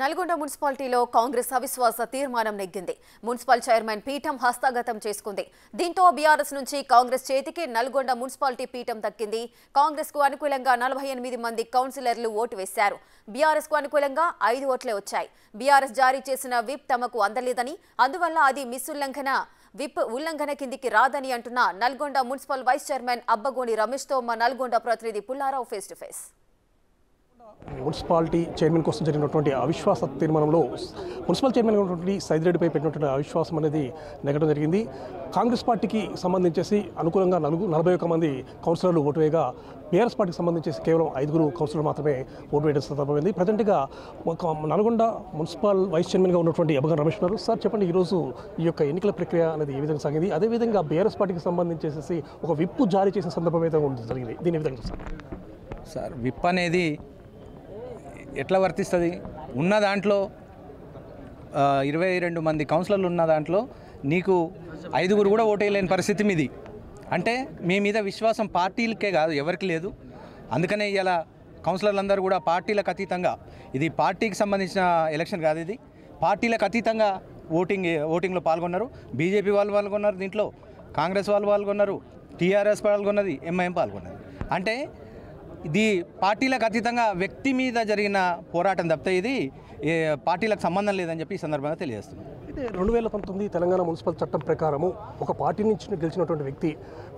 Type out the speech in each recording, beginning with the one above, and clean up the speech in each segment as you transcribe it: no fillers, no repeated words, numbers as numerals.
నల్గొండ మున్సిపాలిటీలో కాంగ్రెస్ అవిశ్వాస తీర్మానం నెగ్గింది. మున్సిపల్ చైర్మన్ పీఠం హస్తగతం చేసుకుంది. దీంతో బీఆర్ఎస్ నుంచి కాంగ్రెస్ చేతికి నల్గొండ మున్సిపాలిటీ పీఠం దక్కింది. కాంగ్రెస్ కు అనుకూలంగా 48 మంది కౌన్సిలర్లు ఓటు వేశారు. బీఆర్ఎస్ కు అనుకూలంగా 5 ఓట్లే వచ్చాయి. బీఆర్ఎస్ జారీ చేసిన విప్ తమకు అందలేదని, అందువల్ల అది విప్ ఉల్లంఘన కిందికి రాదని అంటున్న Nalgonda municipal vice chairman Abbagoni రమేష్తో మా నల్గొండ ప్రతినిధి Pullarao face to face. Municipality chairman కోసం జరిగినటువంటి అవిశ్వాస తీర్మానంలో మున్సిపల్ చైర్మన్ ఉన్నటువంటి సైదిరెడ్డిపై పెట్టినటువంటి అవిశ్వాసం అనేది నెగ్గడం జరిగింది. కాంగ్రెస్ పార్టీకి సంబంధించేసి అనుకూలంగా 41 మంది కౌన్సిలర్లు ఓటు వేయగా, బీఆర్ఎస్ పార్టీకి సంబంధించేసి కేవలం 5 కౌన్సిలర్లు మాత్రమే ఓటు వేయడం సందర్భమైంది. ప్రజెంట్గా నల్గొండ మున్సిపల్ వైస్ చైర్మన్గా ఉన్నటువంటి అబ్బగోని రమేష్ గారు, సార్ చెప్పండి, ఈరోజు ఈ యొక్క ఎన్నికల ప్రక్రియ అనేది ఏ విధంగా సాగింది? అదేవిధంగా బీఆర్ఎస్ పార్టీకి సంబంధించేసి ఒక విప్ జారీ చేసిన సందర్భం అయితే జరిగింది. దీని విధంగా చూస్తారు సార్. విప్ అనేది ఎట్లా వర్తిస్తుంది? ఉన్న దాంట్లో 22 మంది కౌన్సిలర్లు ఉన్న దాంట్లో నీకు 5 కూడా ఓటేయలేని పరిస్థితి మీది. అంటే మీ మీద విశ్వాసం పార్టీలకే కాదు, ఎవరికి లేదు. అందుకనే ఇలా కౌన్సిలర్లందరూ కూడా పార్టీలకు అతీతంగా, ఇది పార్టీకి సంబంధించిన ఎలక్షన్ కాదు, ఇది పార్టీలకు అతీతంగా ఓటింగ్లో పాల్గొన్నారు. బీజేపీ వాళ్ళు పాల్గొన్నారు, దీంట్లో కాంగ్రెస్ వాళ్ళు పాల్గొన్నారు, టీఆర్ఎస్ పాల్గొన్నది, ఎంఐఎం పాల్గొన్నది. అంటే ఇది పార్టీలకు అతీతంగా వ్యక్తి మీద జరిగిన పోరాటం తప్పితే ఇది పార్టీలకు సంబంధం లేదని చెప్పి ఈ సందర్భంగా తెలియజేస్తున్నాం. అయితే 2019 తెలంగాణ మున్సిపల్ చట్టం ప్రకారము ఒక పార్టీ నుంచి గెలిచినటువంటి వ్యక్తి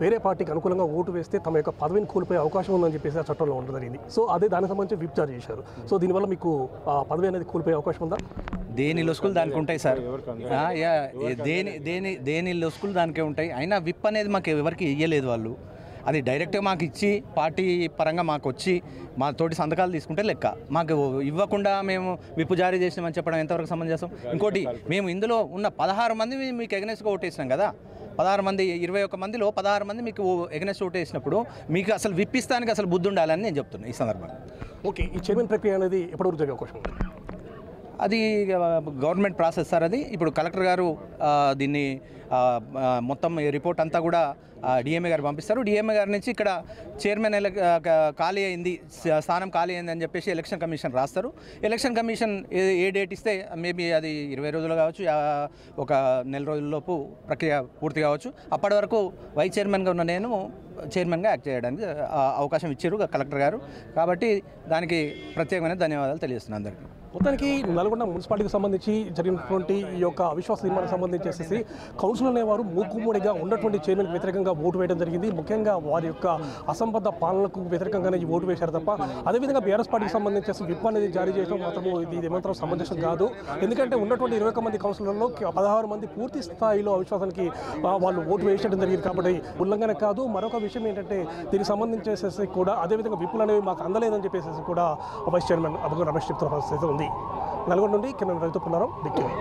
వేరే పార్టీకి అనుకూలంగా ఓటు వేస్తే తమ యొక్క పదవిని కోల్పోయే అవకాశం ఉందని చెప్పేసి ఆ చట్టంలో ఉండడం జరిగింది. సో అదే దానికి సంబంధించి విప్ జారీ చేశారు. సో దీనివల్ల మీకు పదవి అనేది కోల్పోయే అవకాశం ఉందా? దేని లొసుకులు దానికి ఉంటాయి సార్. దేని లొసుకులు దానికే ఉంటాయి. అయినా విప్ అనేది మాకు ఎవరికి ఇయ్యలేదు వాళ్ళు. అది డైరెక్ట్గా మాకు ఇచ్చి పార్టీ పరంగా మాకు వచ్చి మా తోటి సంతకాలు తీసుకుంటే లెక్క. మాకు ఇవ్వకుండా మేము విప్పు జారీ చేసినామని చెప్పడం ఎంతవరకు సమంజసం? ఇంకోటి, మేము ఇందులో ఉన్న 16 మంది మీకు ఎగనెస్ట్గా ఓటేసినాం కదా. 16 మంది 21 మందిలో 16 మంది మీకు ఎగనెస్ట్ ఓటేసినప్పుడు మీకు అసలు విప్పిస్తానికి అసలు బుద్ధి ఉండాలని నేను చెప్తున్నాను ఈ సందర్భంగా. ఓకే, ఈ చైర్మన్ ప్రక్రియ అనేది ఎప్పటివరకు జరిగే అవకాశం ఉంది? అది గవర్నమెంట్ ప్రాసెస్ సార్. అది ఇప్పుడు కలెక్టర్ గారు దీన్ని మొత్తం రిపోర్ట్ అంతా కూడా డిఎంఏ గారు పంపిస్తారు. డిఎంఏ గారి నుంచి ఇక్కడ చైర్మన్ ఖాళీ అయింది, స్థానం ఖాళీ అయింది అని చెప్పేసి ఎలక్షన్ కమిషన్ రాస్తారు. ఎలక్షన్ కమిషన్ ఏ డేట్ ఇస్తే మేబీ అది 20 రోజులు కావచ్చు, ఒక నెల రోజుల్లోపు ప్రక్రియ పూర్తి కావచ్చు. అప్పటి వరకు వైస్ చైర్మన్గా ఉన్న నేను చైర్మన్గా యాక్ట్ చేయడానికి అవకాశం ఇచ్చారు కలెక్టర్ గారు. కాబట్టి దానికి ప్రత్యేకమైన ధన్యవాదాలు తెలియజేస్తున్నాను అందరికీ. మొత్తానికి నల్గొండ మున్సిపాలిటీకి సంబంధించి జరిగినటువంటి ఈ యొక్క అవిశ్వాస తీర్మానానికి సంబంధించేసి కౌన్సిల్ అనేవారు మూకుమ్మడిగా ఉన్నటువంటి చైర్మన్కి వ్యతిరేకంగా ఓటు వేయడం జరిగింది. ముఖ్యంగా వారి యొక్క అసంబద్ధ పాలనకు వ్యతిరేకంగానే ఈ ఓటు వేశారు తప్ప, అదేవిధంగా బీఆర్ఎస్ పార్టీకి సంబంధించేసి విప్ అనేది జారీ చేయడం మాత్రము ఇది ఏమాత్రం సమంజసం కాదు. ఎందుకంటే ఉన్నటువంటి 21 మంది కౌన్సిలర్లో 16 మంది పూర్తి స్థాయిలో అవిశ్వాసానికి వాళ్ళు ఓటు వేయడం జరిగింది. కాబట్టి ఉల్లంఘన కాదు. మరొక విషయం ఏంటంటే, దీనికి సంబంధించేసి కూడా అదేవిధంగా విప్పులు అనేవి మాకు అందలేదని చెప్పేసి కూడా వైస్ చైర్మన్ అబ్బగోని రమేష్ చెప్తున్న పరిస్థితి ఉంది. నల్గొండ నుండి కెమెరా రైతు పుల్లారావు, బిగ్ టీవీ.